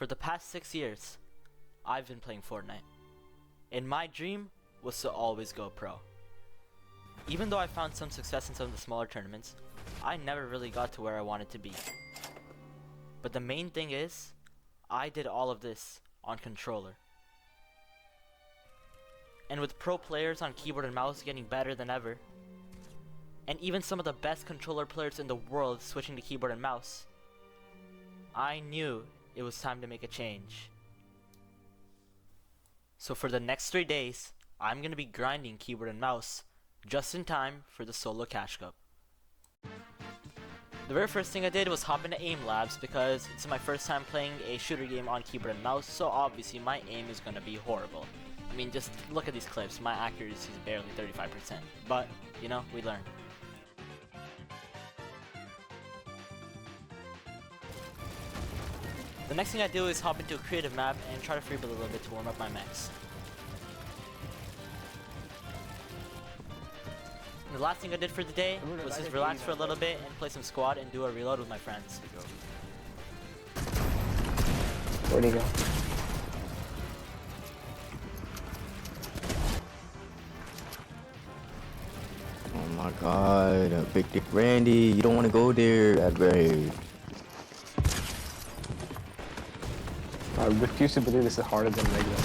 For the past 6 years, I've been playing Fortnite, and my dream was to always go pro. Even though I found some success in some of the smaller tournaments, I never really got to where I wanted to be. But the main thing is, I did all of this on controller. And with pro players on keyboard and mouse getting better than ever, and even some of the best controller players in the world switching to keyboard and mouse, I knew it was time to make a change. So for the next 3 days, I'm gonna be grinding keyboard and mouse just in time for the solo cash cup. The very first thing I did was hop into aim labs because it's my first time playing a shooter game on keyboard and mouse, so obviously my aim is gonna be horrible. I mean, just look at these clips, my accuracy is barely 35%, but you know, we learn. The next thing I do is hop into a creative map and try to freebuild a little bit to warm up my mechs. And the last thing I did for the day was just relax for a little bit and play some squad and do a reload with my friends. Where'd he go? Oh my god, Big Dick Randy, you don't want to go there, that grave. I refuse to believe this is harder than regular.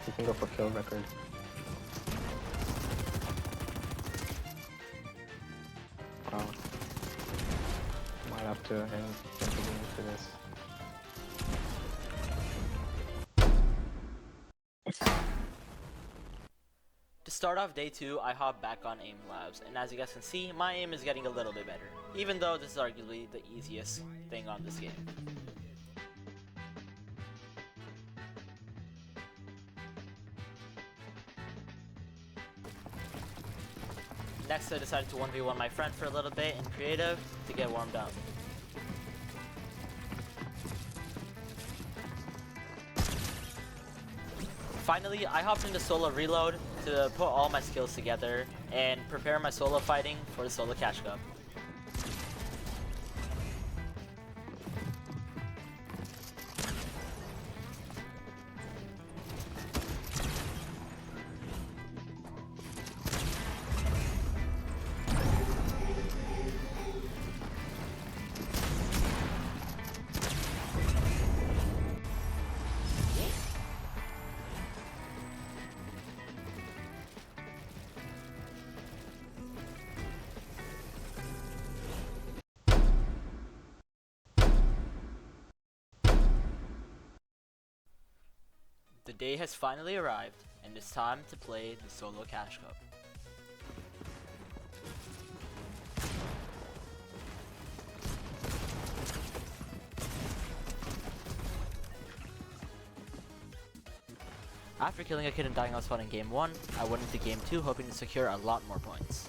You can go for kill record. Wow. Might have to jump again for this. To start off day 2, I hop back on aim labs, and as you guys can see, my aim is getting a little bit better, even though this is arguably the easiest thing on this game. Next, I decided to 1v1 my friend for a little bit in creative to get warmed up. Finally, I hopped into solo reload to put all my skills together and prepare my solo fighting for the solo cash cup. The day has finally arrived, and it's time to play the solo cash cup. After killing a kid and dying on spot in game 1, I went into game 2 hoping to secure a lot more points.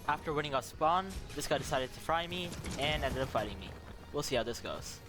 After winning off spawn, this guy decided to fry me and ended up fighting me. We'll see how this goes.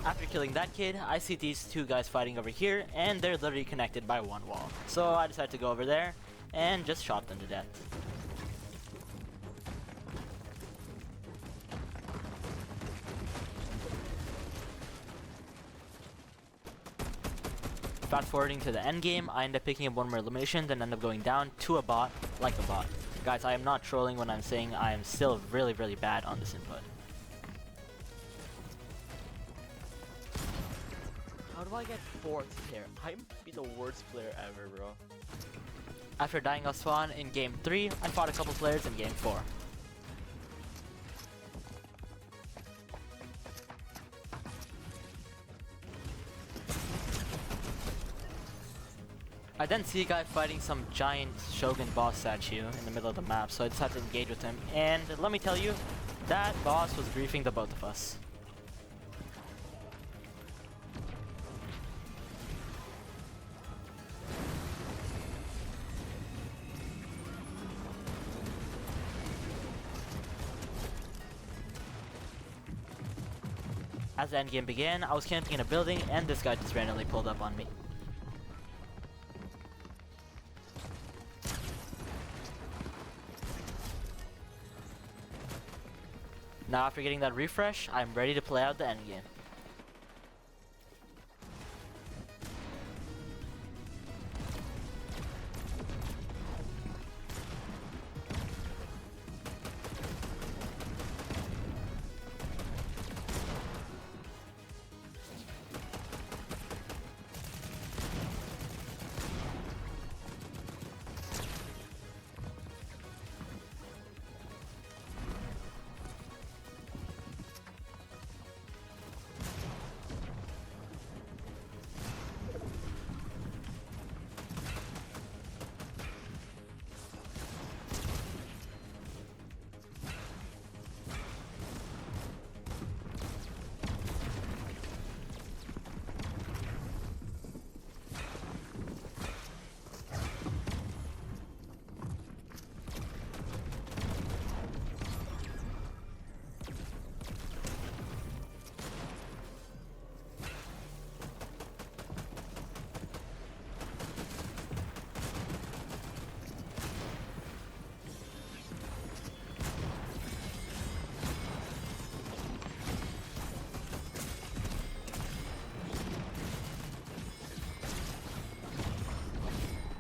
After killing that kid, I see these two guys fighting over here, and they're literally connected by one wall. So I decided to go over there and just shot them to death. Fast forwarding to the end game, I end up picking up one more elimination, then end up going down to a bot, like a bot. Guys, I am not trolling when I'm saying I am still really, really bad on this input. How do I get 4th here? I'm be the worst player ever, bro. After dying off spawn in game 3, I fought a couple players in game 4. I then see a guy fighting some giant Shogun boss statue in the middle of the map, so I decided to engage with him, and let me tell you, that boss was griefing the both of us. As the endgame began, I was camping in a building, and this guy just randomly pulled up on me. Now after getting that refresh, I'm ready to play out the endgame.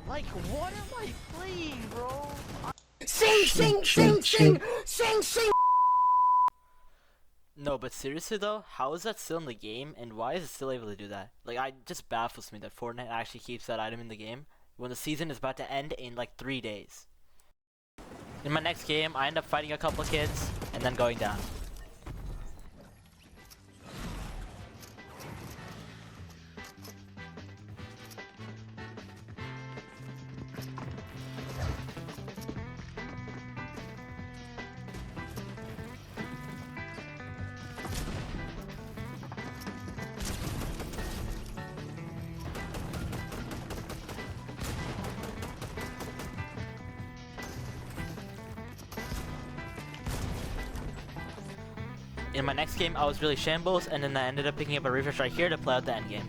Like, what am I playing, bro? No, but seriously though, how is that still in the game, and why is it still able to do that? Like, it just baffles me that Fortnite actually keeps that item in the game when the season is about to end in like 3 days. In my next game, I end up fighting a couple of kids, and then going down. In my next game, I was really shambles, and then I ended up picking up a refresh right here to play out the end game.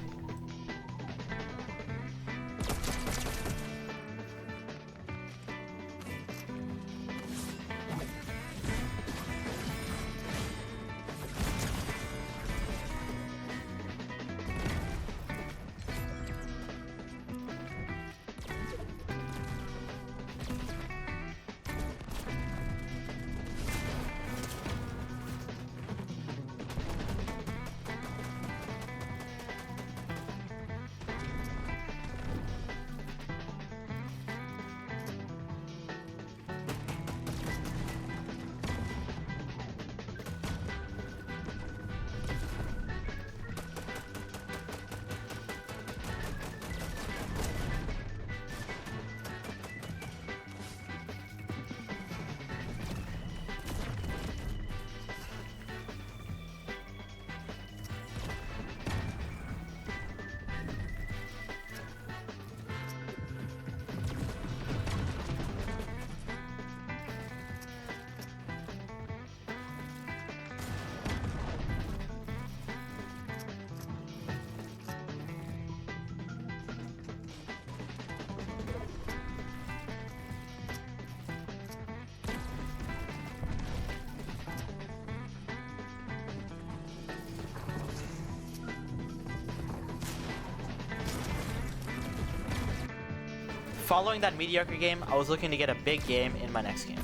following that mediocre game, I was looking to get a big game in my next game.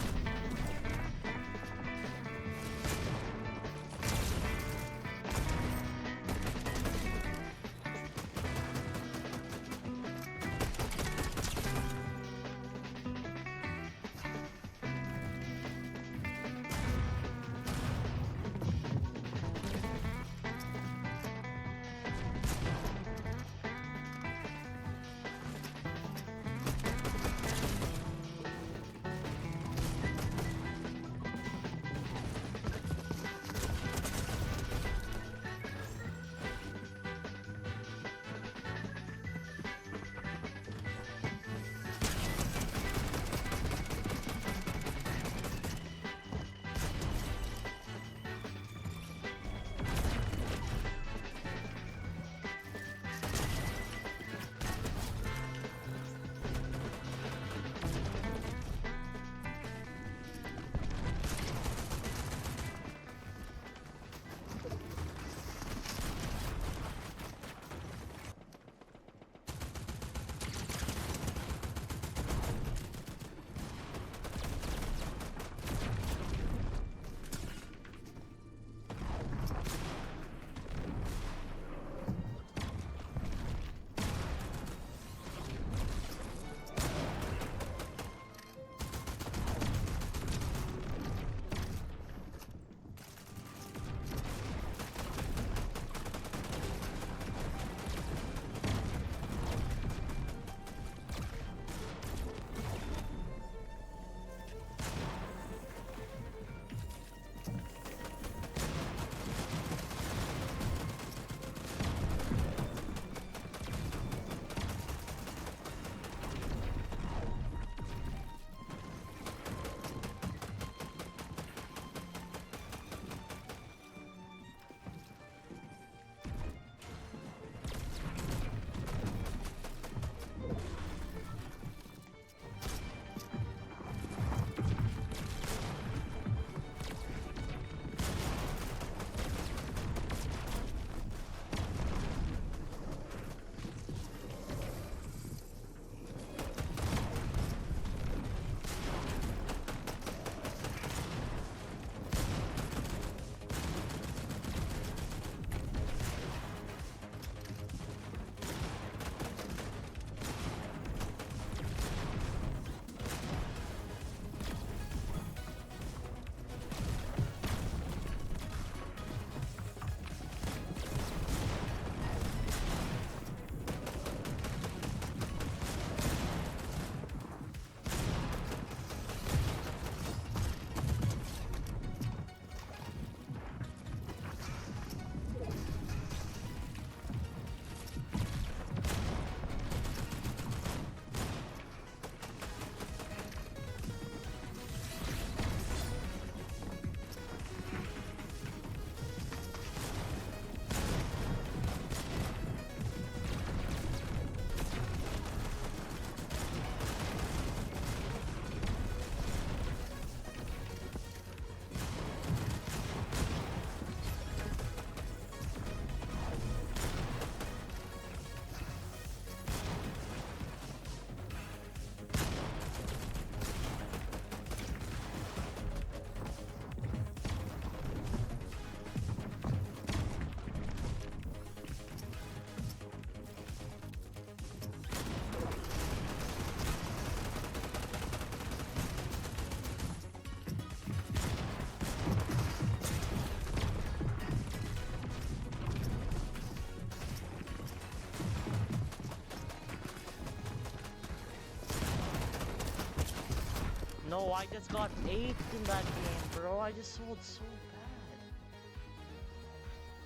No, I just got 8th in that game, bro. I just sold so bad.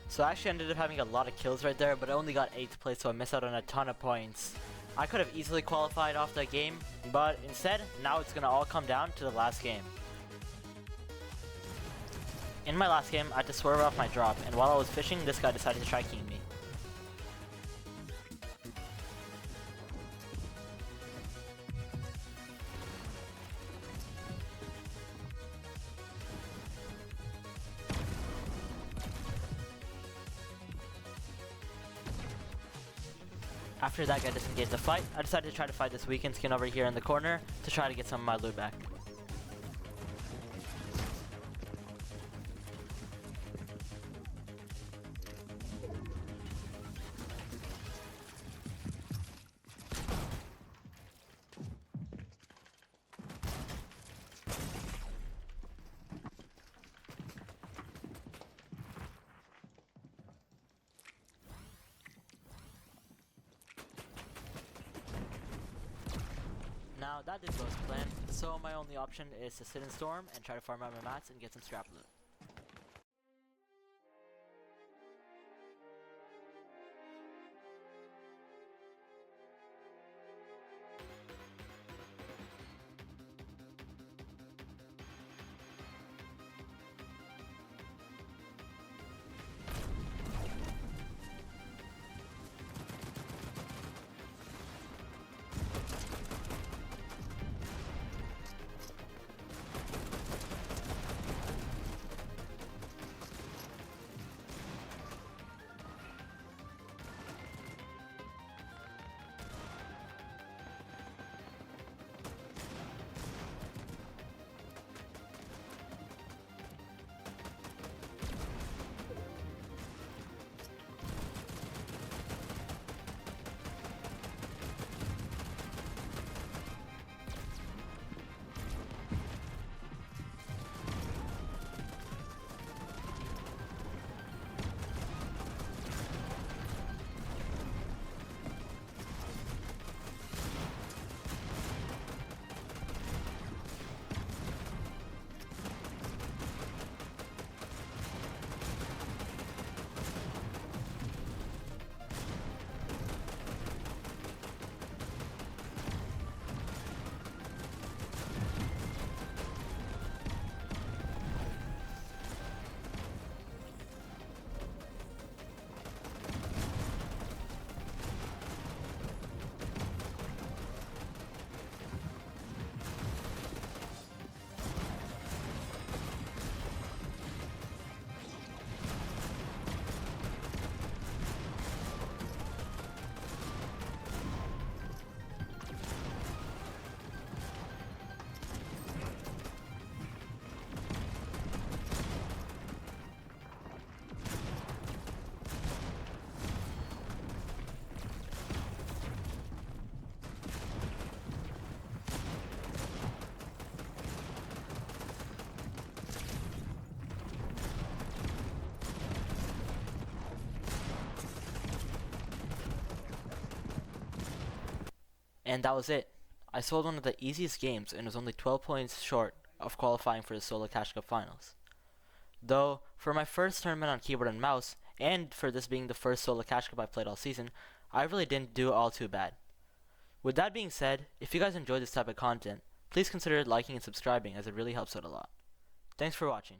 So I actually ended up having a lot of kills right there, but I only got 8th place, so I missed out on a ton of points. I could have easily qualified off that game, but instead, now it's gonna all come down to the last game. In my last game, I had to swerve off my drop, and while I was fishing, this guy decided to try keying me. After that guy disengaged the fight, I decided to try to fight this weekend skin over here in the corner to try to get some of my loot back. Now that didn't go as planned, so my only option is to sit in storm and try to farm out my mats and get some scrap loot. And that was it. I sold one of the easiest games and was only 12 points short of qualifying for the Solo Cash Cup finals. Though, for my first tournament on keyboard and mouse, and for this being the first Solo Cash Cup I played all season, I really didn't do all too bad. With that being said, if you guys enjoy this type of content, please consider liking and subscribing as it really helps out a lot. Thanks for watching.